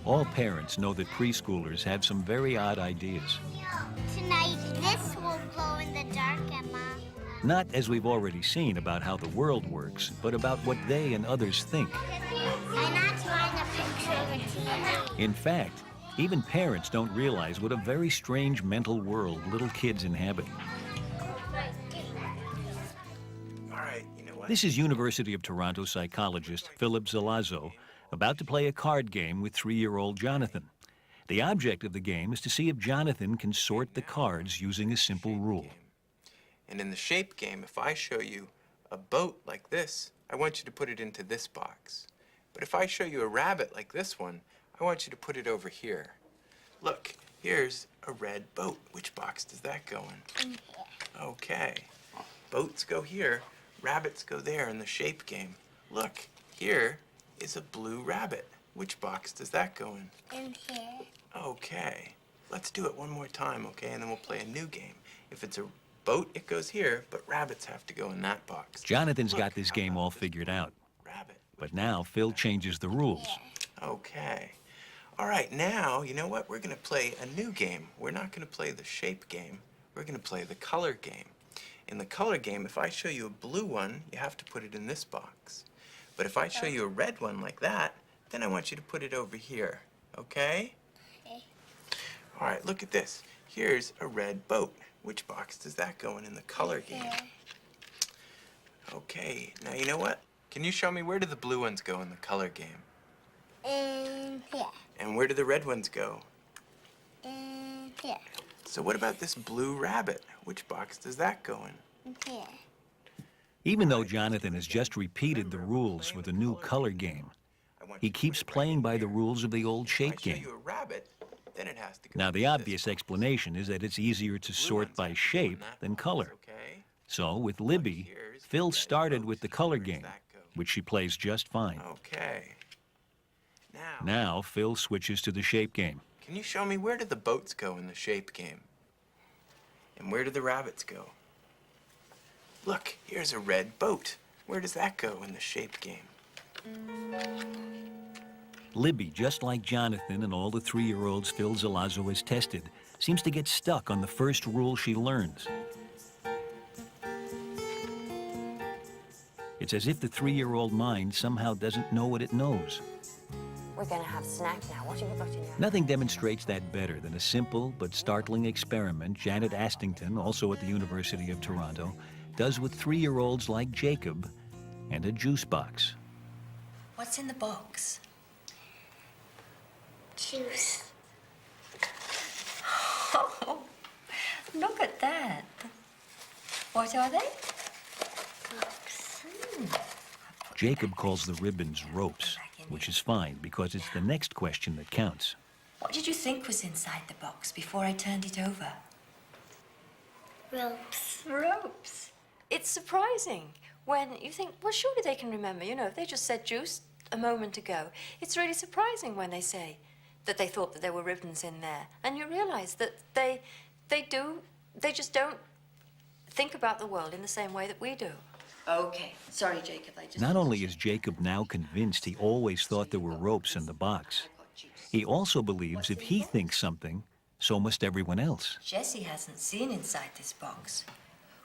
All parents know that preschoolers have some very odd ideas. Tonight, this will glow in the dark, Emma. Not, as we've already seen, about how the world works, but about what they and others think. I'm not drawing a picture of a TV. In fact, even parents don't realize what a very strange mental world little kids inhabit. All right, you know what? This is University of Toronto psychologist Philip Zalazo about to play a card game with 3-year-old Jonathan. The object of the game is to see if Jonathan can sort the cards using a simple rule. And in the shape game, if I show you a boat like this, I want you to put it into this box. But if I show you a rabbit like this one, I want you to put it over here. Look, here's a red boat. Which box does that go in? Okay. Boats go here, rabbits go there in the shape game. Look, here is a blue rabbit. Which box does that go in? In here. Okay. Let's do it one more time, okay? And then we'll play a new game. If it's a boat, it goes here, but rabbits have to go in that box. Jonathan's Look, got this how game about all this figured out. Rabbit. But now Phil changes the rules. Okay. All right, now, you know what? We're going to play a new game. We're not going to play the shape game. We're going to play the color game. In the color game, if I show you a blue one, you have to put it in this box. But if I show you a red one like that, then I want you to put it over here, okay? Okay. All right, look at this. Here's a red boat. Which box does that go in the color game? Here. Okay, now you know what? Can you show me where do the blue ones go in the color game? In here. And where do the red ones go? In here. So what about this blue rabbit? Which box does that go in? In here. Even though Jonathan has just repeated the rules with a new color game, he keeps playing by the rules of the old shape If I show game. you a rabbit, then it has to go Now, the in this obvious box. explanation is that it's easier to Blue sort ones by have to go in shape that than box, color. Okay? So, with Libby, Here's the Phil red started boat. with the color Where does game, that go? which she plays just fine. Okay. Now, Phil switches to the shape game. Can you show me where do the boats go in the shape game? And where do the rabbits go? Look, here's a red boat. Where does that go in the shape game? Libby, just like Jonathan and all the 3-year-olds Phil Zalazo has tested, seems to get stuck on the first rule she learns. It's as if the 3-year-old mind somehow doesn't know what it knows. We're gonna have snack now. What have you got in your... Nothing demonstrates that better than a simple but startling experiment Janet Astington, also at the University of Toronto, does with 3-year-olds like Jacob and a juice box. What's in the box? Juice. Oh, look at that. What are they? Books. Jacob calls the ribbons ropes, which is fine because it's the next question that counts. What did you think was inside the box before I turned it over? Ropes. Ropes. It's surprising when you think, well, surely they can remember. You know, if they just said juice a moment ago, it's really surprising when they say that they thought that there were ribbons in there. And you realize that they just don't think about the world in the same way that we do. Okay. Sorry, Jacob. Not only is Jacob now convinced he always thought there were ropes in the box, he also believes if he thinks something, so must everyone else. Jessie hasn't seen inside this box.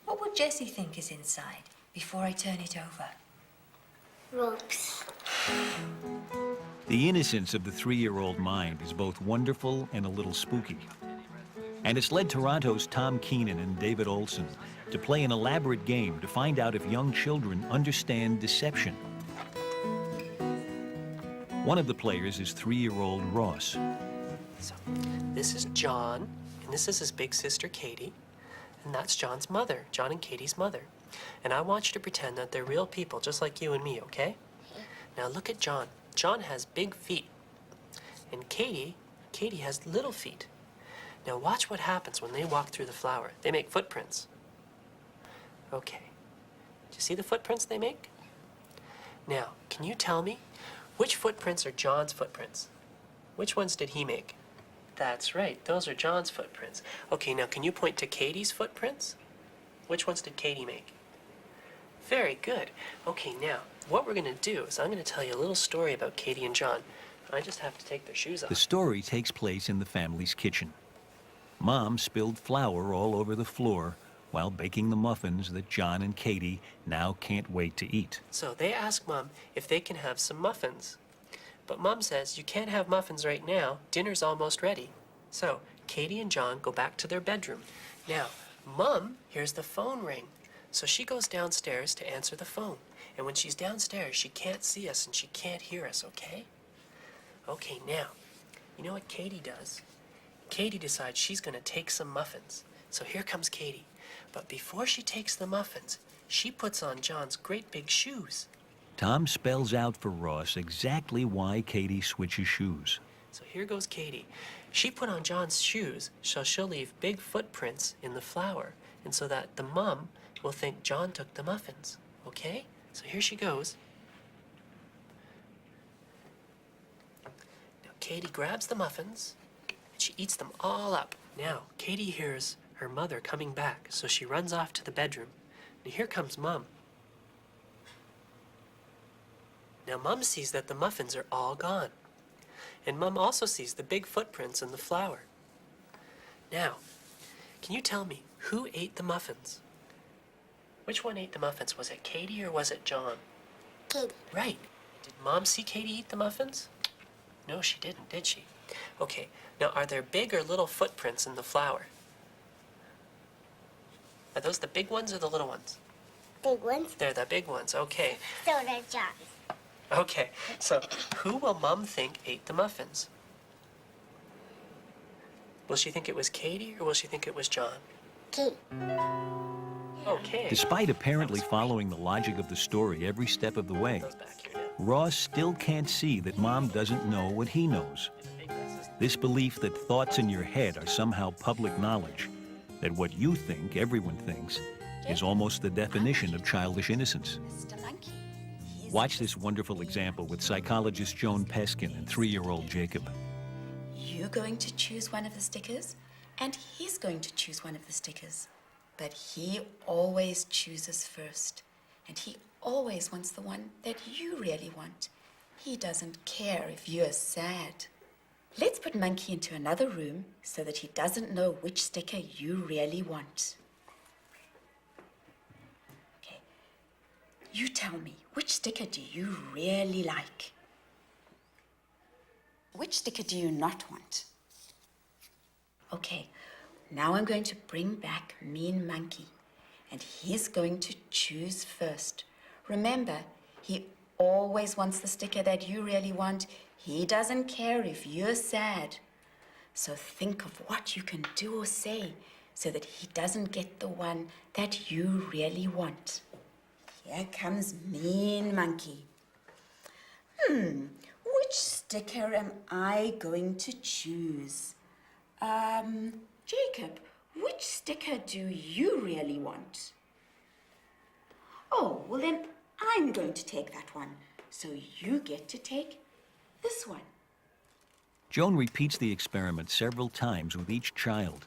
What would Jessie think is inside before I turn it over? Ropes. The innocence of the 3-year-old mind is both wonderful and a little spooky. And it's led Toronto's Tom Keenan and David Olson to play an elaborate game to find out if young children understand deception. One of the players is 3-year-old Ross. So, this is John, and this is his big sister, Katie. And that's John's mother, John and Katie's mother. And I want you to pretend that they're real people, just like you and me, okay? Now look at John. John has big feet. And Katie has little feet. Now watch what happens when they walk through the flower. They make footprints. Okay. Do you see the footprints they make? Now, can you tell me which footprints are John's footprints? Which ones did he make? That's right, those are John's footprints. Okay, now can you point to Katie's footprints? Which ones did Katie make? Very good. Okay, now, what we're gonna do is I'm gonna tell you a little story about Katie and John. I just have to take their shoes off. The story takes place in the family's kitchen. Mom spilled flour all over the floor while baking the muffins that John and Katie now can't wait to eat. So they ask Mom if they can have some muffins. But Mom says, you can't have muffins right now. Dinner's almost ready. So Katie and John go back to their bedroom. Now, Mom hears the phone ring. So she goes downstairs to answer the phone. And when she's downstairs, she can't see us and she can't hear us, okay? Okay, now, you know what Katie does? Katie decides she's going to take some muffins. So here comes Katie. But before she takes the muffins, she puts on John's great big shoes. Tom spells out for Ross exactly why Katie switches shoes. So here goes Katie. She put on John's shoes so she'll leave big footprints in the flour, and so that the mom will think John took the muffins, okay? So here she goes. Now Katie grabs the muffins, and she eats them all up. Now, Katie hears her mother coming back, so she runs off to the bedroom. And here comes Mom. Now Mom sees that the muffins are all gone. And Mom also sees the big footprints in the flour. Now, can you tell me who ate the muffins? Which one ate the muffins? Was it Katie or was it John? Katie. Right. Did Mom see Katie eat the muffins? No, she didn't, did she? Okay, now are there big or little footprints in the flour? Are those the big ones or the little ones? Big ones. They're the big ones, okay. So does John's. Okay, so who will Mom think ate the muffins? Will she think it was Katie or will she think it was John? Katie. Okay. Despite apparently following the logic of the story every step of the way, Those back here now. Ross still can't see that Mom doesn't know what he knows. This belief that thoughts in your head are somehow public knowledge, that what you think everyone thinks, is almost the definition of childish innocence. Mr. Monkey. Watch this wonderful example with psychologist Joan Peskin and 3-year-old Jacob. You're going to choose one of the stickers, and he's going to choose one of the stickers. But he always chooses first, and he always wants the one that you really want. He doesn't care if you're sad. Let's put Monkey into another room so that he doesn't know which sticker you really want. Okay, you tell me, which sticker do you really like? Which sticker do you not want? Okay, now I'm going to bring back Mean Monkey, and he's going to choose first. Remember, he always wants the sticker that you really want. He doesn't care if you're sad. So think of what you can do or say so that he doesn't get the one that you really want. Here comes Mean Monkey. Which sticker am I going to choose? Jacob, which sticker do you really want? Oh, well then I'm going to take that one. So you get to take this one. Joan repeats the experiment several times with each child,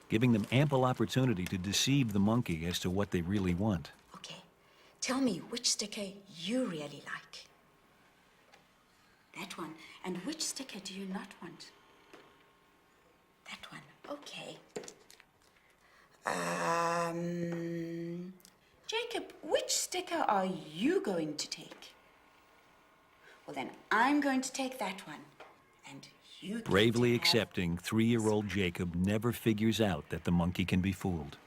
giving them ample opportunity to deceive the monkey as to what they really want. Okay, tell me which sticker you really like. That one. And which sticker do you not want? That one. Okay. Jacob, which sticker are you going to take? Well, then I'm going to take that one. And you get Bravely to have- accepting, 3-year-old Jacob never figures out that the monkey can be fooled.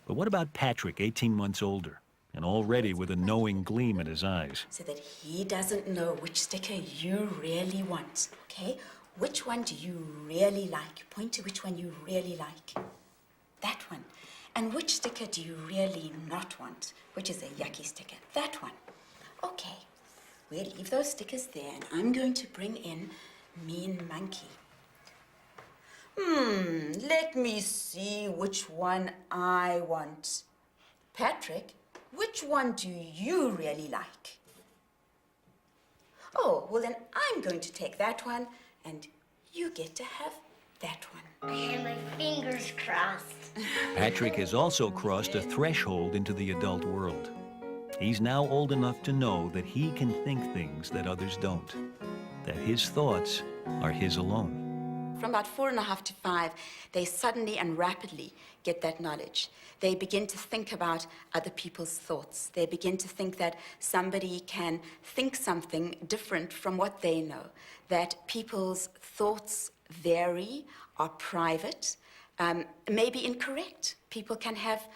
But what about Patrick, 18 months older, and already with a knowing gleam in his eyes? So that he doesn't know which sticker you really want, okay? Which one do you really like? Point to which one you really like. That one. And which sticker do you really not want? Which is a yucky sticker? That one. Okay. We'll leave those stickers there, and I'm going to bring in Mean Monkey. Let me see which one I want. Patrick, which one do you really like? Oh, well then I'm going to take that one, and you get to have that one. I had my fingers crossed. Patrick has also crossed a threshold into the adult world. He's now old enough to know that he can think things that others don't, that his thoughts are his alone. From about 4.5 to 5, they suddenly and rapidly get that knowledge. They begin to think about other people's thoughts. They begin to think that somebody can think something different from what they know, that people's thoughts vary, are private, may be incorrect. People can have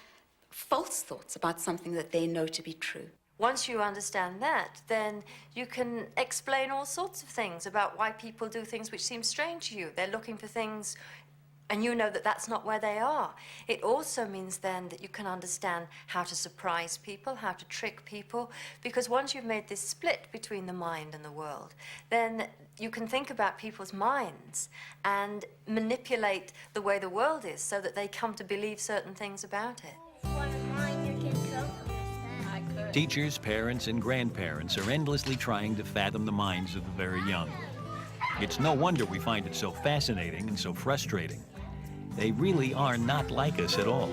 false thoughts about something that they know to be true. Once you understand that, then you can explain all sorts of things about why people do things which seem strange to you. They're looking for things, and you know that that's not where they are. It also means then that you can understand how to surprise people, how to trick people, because once you've made this split between the mind and the world, then you can think about people's minds and manipulate the way the world is so that they come to believe certain things about it. Teachers, parents, and grandparents are endlessly trying to fathom the minds of the very young. It's no wonder we find it so fascinating and so frustrating. They really are not like us at all.